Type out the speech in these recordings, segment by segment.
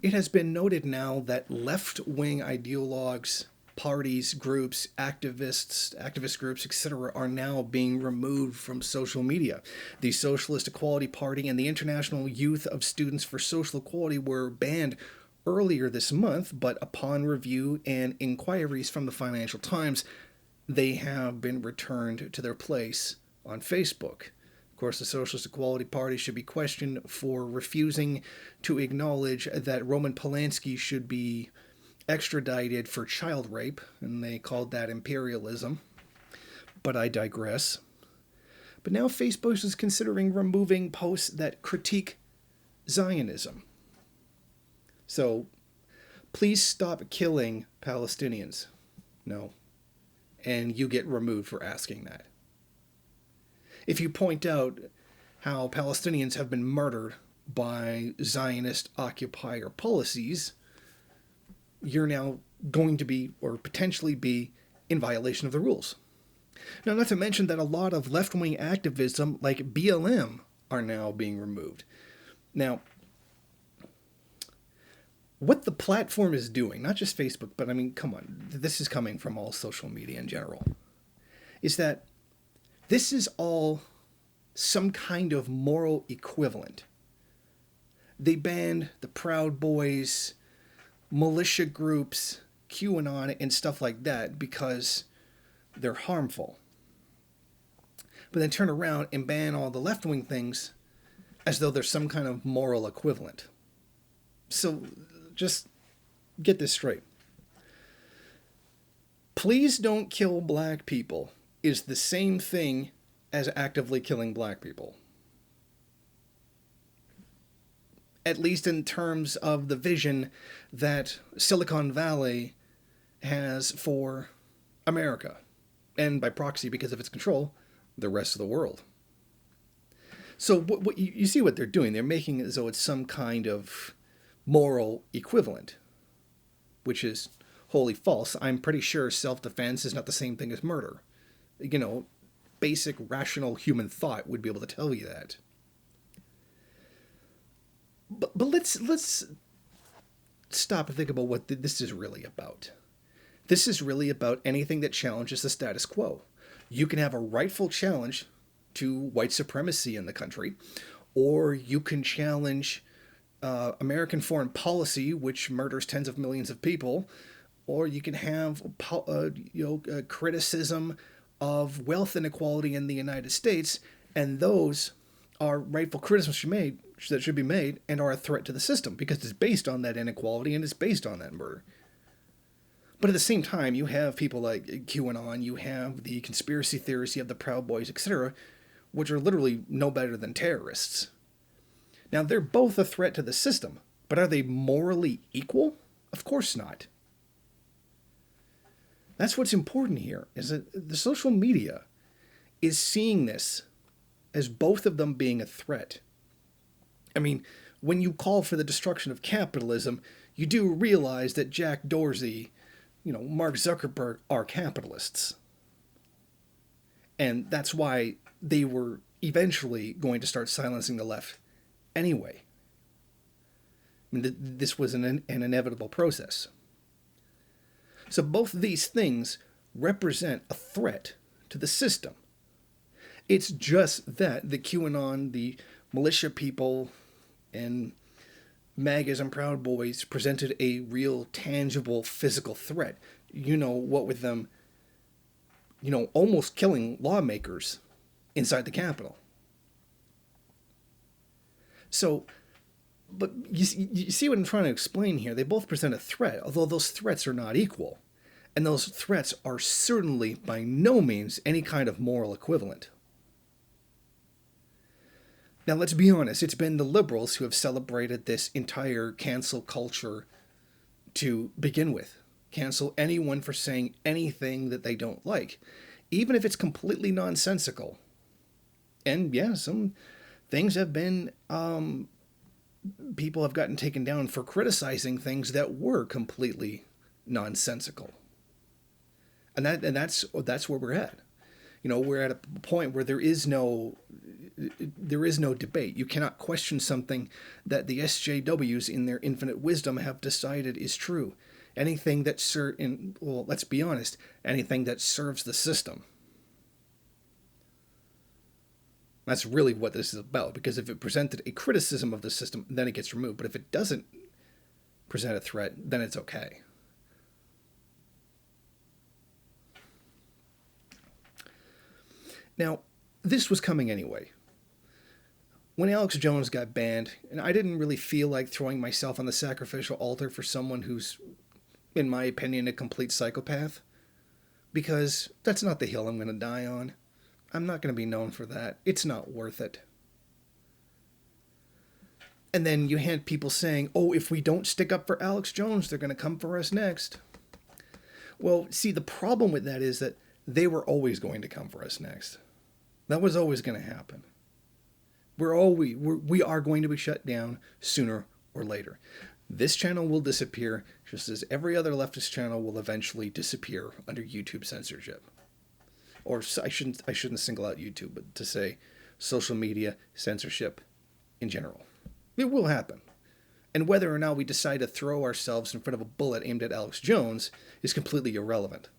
It has been noted now that left-wing ideologues, parties, groups, activist groups, etc., are now being removed from social media. The Socialist Equality Party and the International Youth of Students for Social Equality were banned earlier this month, but upon review and inquiries from the Financial Times, they have been returned to their place on Facebook. Of course, the Socialist Equality Party should be questioned for refusing to acknowledge that Roman Polanski should be extradited for child rape, and they called that imperialism. But I digress. But now Facebook is considering removing posts that critique Zionism. So please stop killing Palestinians. No. And you get removed for asking that. If you point out how Palestinians have been murdered by Zionist occupier policies, you're now going to be, or potentially be, in violation of the rules. Now, not to mention that a lot of left-wing activism, like BLM, are now being removed. Now, what the platform is doing, not just Facebook, but I mean, come on, this is coming from all social media in general, is that this is all some kind of moral equivalent. They banned the Proud Boys, militia groups, QAnon, and stuff like that because they're harmful. But then turn around and ban all the left-wing things as though there's some kind of moral equivalent. So just get this straight. Please don't kill black people is the same thing as actively killing black people. At least in terms of the vision that Silicon Valley has for America, and by proxy, because of its control, the rest of the world. So what you see what they're doing. They're making it as though it's some kind of moral equivalent, which is wholly false. I'm pretty sure self-defense is not the same thing as murder. You know, basic rational human thought would be able to tell you that. But let's stop and think about what this is really about. This is really about anything that challenges the status quo. You can have a rightful challenge to white supremacy in the country, or you can challenge American foreign policy, which murders tens of millions of people, or you can have criticism of wealth inequality in the United States, and those are rightful criticisms that should be made and are a threat to the system because it's based on that inequality and it's based on that murder. But at the same time, you have people like QAnon, you have the conspiracy theorists, you have the Proud Boys, etc., which are literally no better than terrorists. Now, they're both a threat to the system, but are they morally equal? Of course not. That's what's important here, is that the social media is seeing this as both of them being a threat. I mean, when you call for the destruction of capitalism, you do realize that Jack Dorsey, Mark Zuckerberg are capitalists. And that's why they were eventually going to start silencing the left anyway. I mean, this was an inevitable process. So both of these things represent a threat to the system. It's just that the QAnon, the militia people, and MAGAs and Proud Boys presented a real, tangible, physical threat. What with them, almost killing lawmakers inside the Capitol. So, but you see what I'm trying to explain here? They both present a threat, although those threats are not equal. And those threats are certainly by no means any kind of moral equivalent. Now, let's be honest, it's been the liberals who have celebrated this entire cancel culture to begin with. Cancel anyone for saying anything that they don't like, even if it's completely nonsensical. And yeah, some things have been, people have gotten taken down for criticizing things that were completely nonsensical. And that's where we're at. We're at a point where there is no debate. You cannot question something that the SJWs in their infinite wisdom have decided is true. Anything that let's be honest, anything that serves the system. That's really what this is about, because if it presented a criticism of the system, then it gets removed. But if it doesn't present a threat, then it's okay. Now, this was coming anyway. When Alex Jones got banned, and I didn't really feel like throwing myself on the sacrificial altar for someone who's, in my opinion, a complete psychopath, because that's not the hill I'm going to die on. I'm not going to be known for that. It's not worth it. And then you had people saying, oh, if we don't stick up for Alex Jones, they're going to come for us next. Well, see, the problem with that is that they were always going to come for us next. That was always going to happen. We are going to be shut down sooner or later. This channel will disappear, just as every other leftist channel will eventually disappear under YouTube censorship. Or I shouldn't single out YouTube, but to say social media censorship in general. It will happen. And whether or not we decide to throw ourselves in front of a bullet aimed at Alex Jones is completely irrelevant.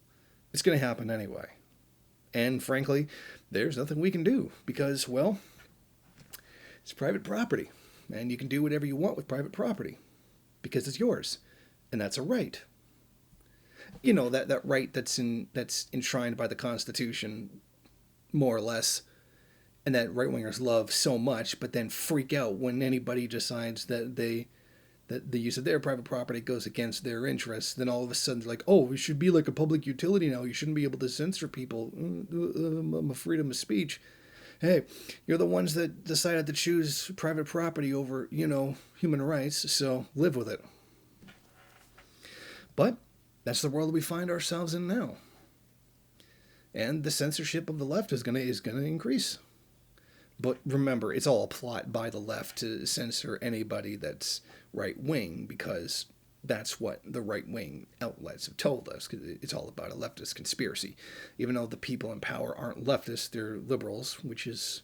It's going to happen anyway. And frankly, there's nothing we can do because, well, it's private property. And you can do whatever you want with private property because it's yours. And that's a right. You know, that right that's enshrined by the Constitution, more or less, and that right-wingers love so much, but then freak out when anybody decides that the use of their private property goes against their interests. Then all of a sudden, they're like, oh, we should be like a public utility now. You shouldn't be able to censor people. I'm a freedom of speech. Hey, you're the ones that decided to choose private property over, human rights, so live with it. But that's the world we find ourselves in now. And the censorship of the left is gonna increase. But remember, it's all a plot by the left to censor anybody that's right-wing, because that's what the right-wing outlets have told us. It's all about a leftist conspiracy. Even though the people in power aren't leftists, they're liberals, which is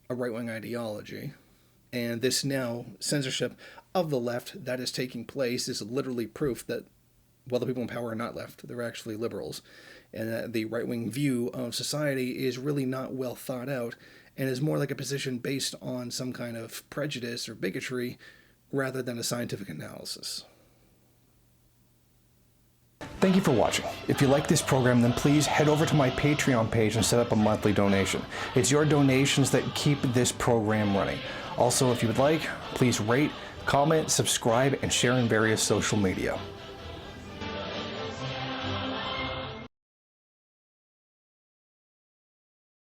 a right-wing ideology. And this now censorship of the left that is taking place is literally proof that, well, the people in power are not left. They're actually liberals. And that the right-wing view of society is really not well thought out and is more like a position based on some kind of prejudice or bigotry rather than a scientific analysis. Thank you for watching. If you like this program, then please head over to my Patreon page and set up a monthly donation. It's your donations that keep this program running. Also, if you would like, please rate, comment, subscribe, and share in various social media.